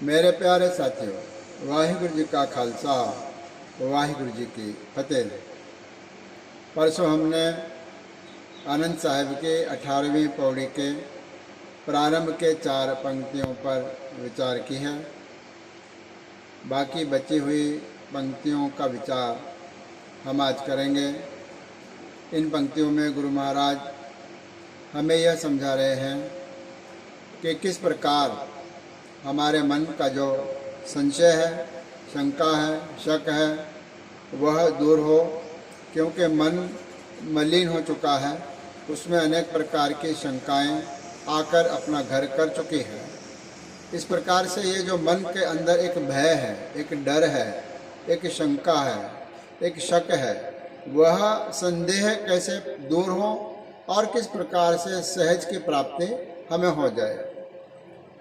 मेरे प्यारे साथियों, वाहिगुरु जी का खालसा, वाहिगुरु जी की फतेह। परसों हमने आनंद साहिब के 18वीं पौड़ी के प्रारंभ के 4 पंक्तियों पर विचार की है। बाकी बची हुई पंक्तियों का विचार हम आज करेंगे। इन पंक्तियों में गुरु महाराज हमें यह समझा रहे हैं कि किस प्रकार हमारे मन का जो संशय है, शंका है, शक है, वह दूर हो, क्योंकि मन मलिन हो चुका है। उसमें अनेक प्रकार की शंकाएं आकर अपना घर कर चुकी है। इस प्रकार से ये जो मन के अंदर एक भय है, एक डर है, एक शंका है, एक शक है, वह संदेह कैसे दूर हो और किस प्रकार से सहज की प्राप्ति हमें हो जाए,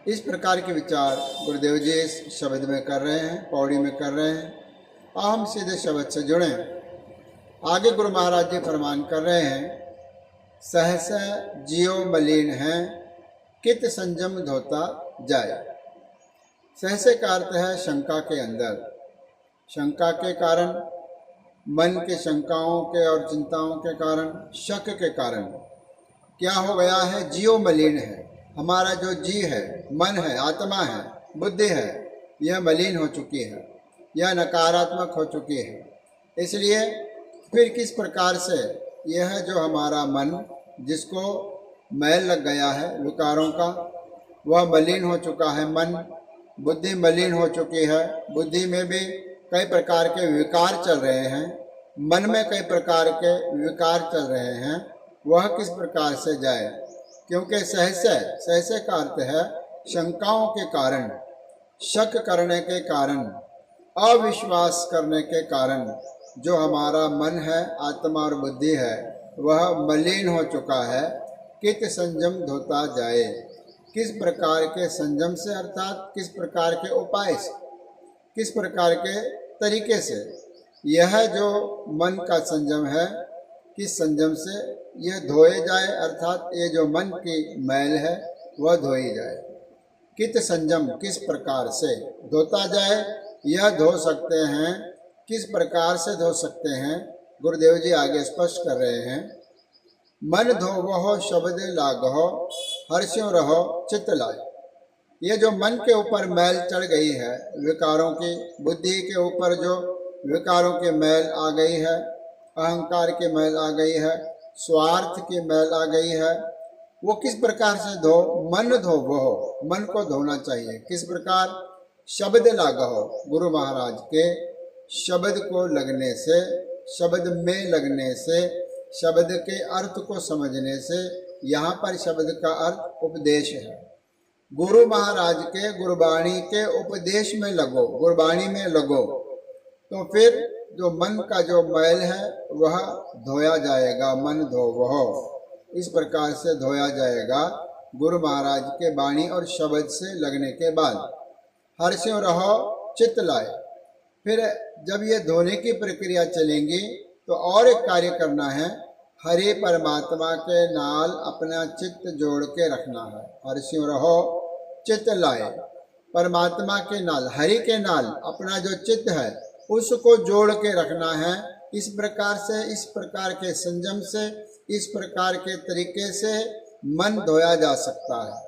इस प्रकार के विचार गुरुदेव जी इस शब्द में कर रहे हैं, पौड़ी में कर रहे हैं। और हम सीधे शब्द से जुड़े। आगे गुरु महाराज जी फरमान कर रहे हैं, सहसा जियो मलिन है, कित संयम धोता जाए। सहसे का अर्थ है शंका के अंदर। शंका के कारण, मन के शंकाओं के और चिंताओं के कारण, शक के कारण क्या हो गया है? जियो मलिन है। हमारा जो जी है, मन है, आत्मा है, बुद्धि है, यह मलिन हो चुकी है, यह नकारात्मक हो चुकी है। इसलिए फिर किस प्रकार से यह जो हमारा मन, जिसको मैल लग गया है विकारों का, वह मलिन हो चुका है। मन, बुद्धि मलिन हो चुकी है। बुद्धि में भी कई प्रकार के विकार चल रहे हैं, मन में कई प्रकार के विकार चल रहे हैं। वह किस प्रकार से जाए? क्योंकि सहसे का अर्थ है शंकाओं के कारण, शक करने के कारण, अविश्वास करने के कारण जो हमारा मन है, आत्मा और बुद्धि है, वह मलिन हो चुका है। कित संयम धोता जाए। किस प्रकार के संयम से, अर्थात किस प्रकार के उपाय से, किस प्रकार के तरीके से यह जो मन का संयम है, किस संयम से यह धोए जाए, अर्थात ये जो मन की मैल है वह धोई जाए। कित संयम, किस प्रकार से धोता जाए, यह धो सकते हैं। किस प्रकार से धो सकते हैं, गुरुदेव जी आगे स्पष्ट कर रहे हैं। मन धोवहो शब्द लागहो, हर्ष्यों रहो चित्त लाए। ये जो मन के ऊपर मैल चढ़ गई है, विकारों की, बुद्धि के ऊपर जो विकारों की मैल आ गई है, अहंकार की मैल आ गई है, स्वार्थ की मैल आ गई है, वो किस प्रकार से धो? मन धोवहो, मन को धोना चाहिए। किस प्रकार? शब्द लागहो, गुरु महाराज के शब्द को लगने से, शब्द में लगने से, शब्द के अर्थ को समझने से। यहाँ पर शब्द का अर्थ उपदेश है। गुरु महाराज के गुरबाणी के उपदेश में लगो, गुरबाणी में लगो, तो फिर जो मन का जो मैल है वह धोया जाएगा। मन धोवहो, इस प्रकार से धोया जाएगा गुरु महाराज के बाणी और शब्द से लगने के बाद। हर्ष्यों रहो चित्त लाए। फिर जब ये धोने की प्रक्रिया चलेंगी तो और एक कार्य करना है, हरि परमात्मा के नाल अपना चित्त जोड़ के रखना है। हर्ष्यों रहो चित्त लाए, परमात्मा के नाल, हरि के नाल अपना जो चित्त है उसको जोड़ के रखना है। इस प्रकार से, इस प्रकार के संयम से, इस प्रकार के तरीके से मन धोया जा सकता है।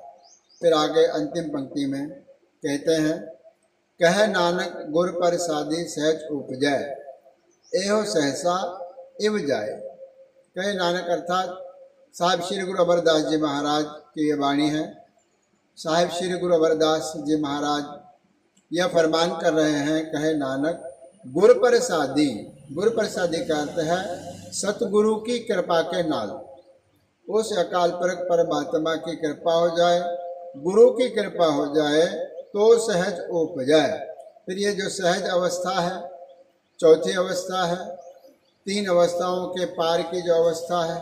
फिर आगे अंतिम पंक्ति में कहते हैं, कह नानक गुर प्रसादी सहज उपजै, एहो सहसा इव जाए। कहे नानक अर्थात साहिब श्री गुरु अमरदास जी महाराज की ये वाणी है। साहिब श्री गुरु अमरदास जी महाराज यह फरमान कर रहे हैं, कहे नानक गुर प्रसादी। गुर प्रसादी का अर्थ है सतगुरु की कृपा के नाल, उस अकाल पुरख परमात्मा की कृपा हो जाए, गुरु की कृपा हो जाए तो सहज उपजाए। फिर ये जो सहज अवस्था है, चौथी अवस्था है, 3 अवस्थाओं के पार की जो अवस्था है,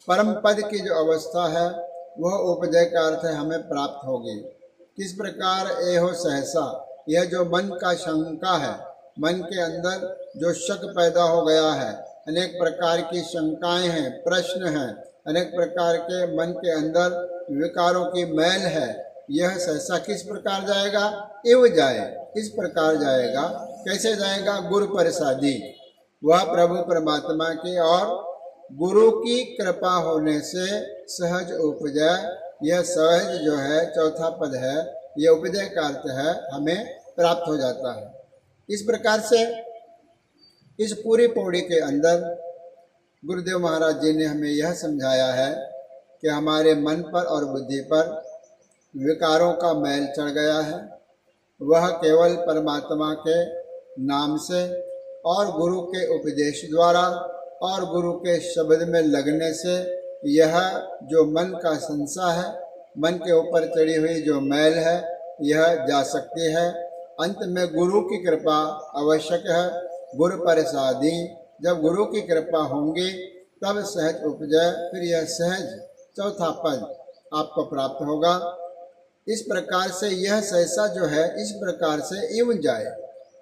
परम पद की जो अवस्था है, वह उपजय का अर्थ है हमें प्राप्त होगी। किस प्रकार? एहो सहसा, यह जो मन का शंका है, मन के अंदर जो शक पैदा हो गया है, अनेक प्रकार की शंकाएं हैं, प्रश्न हैं, अनेक प्रकार के मन के अंदर विकारों की मैल है, यह सहसा किस प्रकार जाएगा? इव जाए, इस प्रकार जाएगा। कैसे जाएगा? गुरु प्रसादी, वह प्रभु परमात्मा की और गुरु की कृपा होने से सहज उपजय। यह सहज जो है चौथा पद है, यह उपजय का अर्थ है हमें प्राप्त हो जाता है। इस प्रकार से इस पूरी पौड़ी के अंदर गुरुदेव महाराज जी ने हमें यह समझाया है कि हमारे मन पर और बुद्धि पर विकारों का मैल चढ़ गया है, वह केवल परमात्मा के नाम से और गुरु के उपदेश द्वारा और गुरु के शब्द में लगने से यह जो मन का संशय है, मन के ऊपर चढ़ी हुई जो मैल है, यह जा सकती है। अंत में गुरु की कृपा आवश्यक है। गुरु प्रसादी, जब गुरु की कृपा होंगी तब सहज उपजय, फिर यह सहज चौथा पद आपको प्राप्त होगा। इस प्रकार से यह सहसा जो है इस प्रकार से इव जाए,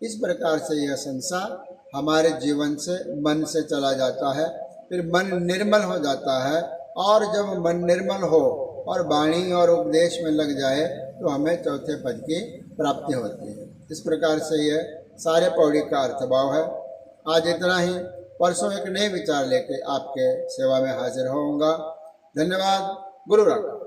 इस प्रकार से यह संसार हमारे जीवन से मन से चला जाता है, फिर मन निर्मल हो जाता है। और जब मन निर्मल हो और वाणी और उपदेश में लग जाए तो हमें चौथे पद की प्राप्ति होती है। इस प्रकार से यह सारे पौड़ी का अर्थभाव है। आज इतना ही, परसों एक नए विचार लेके आपके सेवा में हाजिर होऊंगा। धन्यवाद। गुरु राम।